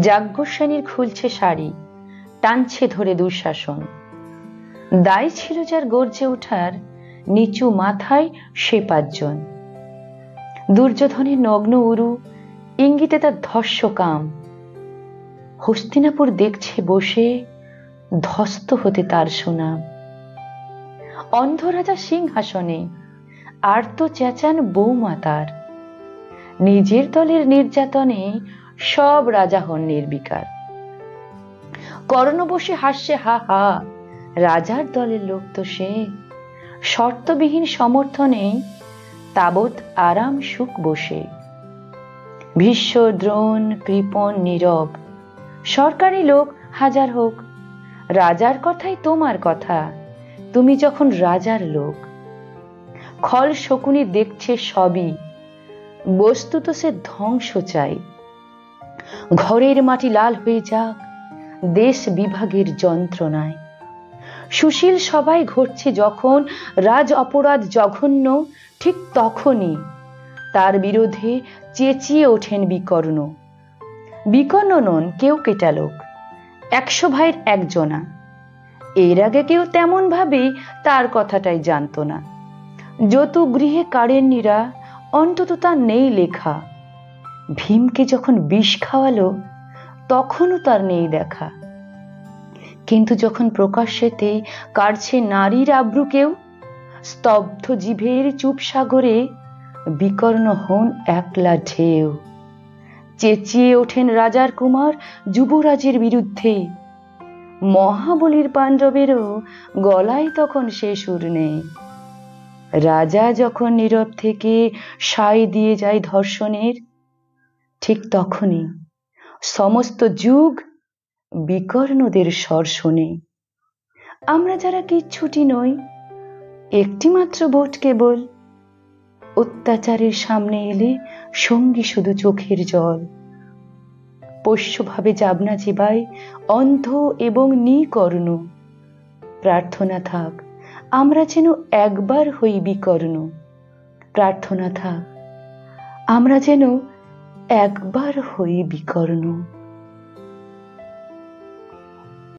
যাজ্ঞসেনীর খুলছে শাড়ি, টানছে ধরে দুঃশাসন। দায় ছিল যার গর্জে ওঠার, নিচু মাথায় সে 5 জন। দুর্যোধনের নগ্ন উরু, ইঙ্গিতে তার ধস্য কাম। হস্তিনাপুর দেখছে বসে, ধ্বস্ত হতে তার সুনাম। অন্ধ রাজা সিংহাসনে, আর্ত চেঁচান বৌমা তার। নিজের দলের নির্যাতনে সব রাজা হন নির্বিকার। কর্ণ বসে হাসছে হা হা, রাজার দলের লোক তো সে। শর্তবিহীন সমর্থনে তাবৎ আরাম সুখ বসে। ভীষ্ম দ্রোণ কৃপণ নীরব, সরকারি লোক হাজার হোক, রাজার কথাই তোমার কথা, তুমি যখন রাজার লোক। খল শকুনি দেখছে সবই, বস্তুত সে ধ্বংস চাই। ঘরের মাটি লাল হয়ে যাক দেশ বিভাগের যন্ত্রণায়। সুশীল সবাই ঘটছে যখন রাজ অপরাধ জঘন্য, ঠিক তখনই তার বিরোধে চেঁচিয়ে ওঠেন বিকর্ণ। বিকর্ণ নন কেউ কেটা লোক, 100 ভাইয়ের একজনা। এর আগে কেউ তেমন ভাবে তার কথাটাই জানতো না। যতু গৃহে কারেন্নিরা, অন্তত তার নেই লেখা। ভীমকে যখন বিষ খাওয়ালো, তখনও তার নেই দেখা। কিন্তু যখন প্রকাশ্যেতে কাড়ছে নারীর আব্রু কেউ, স্তব্ধ জিভের চুপ সাগরে বিকর্ণ হন একলা ঢেউ। চেঁচিয়ে ওঠেন রাজার কুমার যুবরাজের বিরুদ্ধে। মহাবলীর পাণ্ডবেরও গলায় তখন সে সুর নেই। রাজা যখন নীরব থেকে সায় দিয়ে যায় ধর্ষণের, ঠিক তখনই সমস্ত যুগ বিকর্ণদের স্বর শোনে। আমরা যারা কিচ্ছুটি নই, একটি মাত্র বোট কেবল, অত্যাচারের সামনে এলে সঙ্গী শুধু চোখের জল। পোষ্যভাবে যাবনা জীবায় অন্ধ এবং নিকর্ণ, প্রার্থনা থাক আমরা যেন একবার হই বিকর্ণ। প্রার্থনা থাক আমরা যেন একবার হই বিকর্ণ।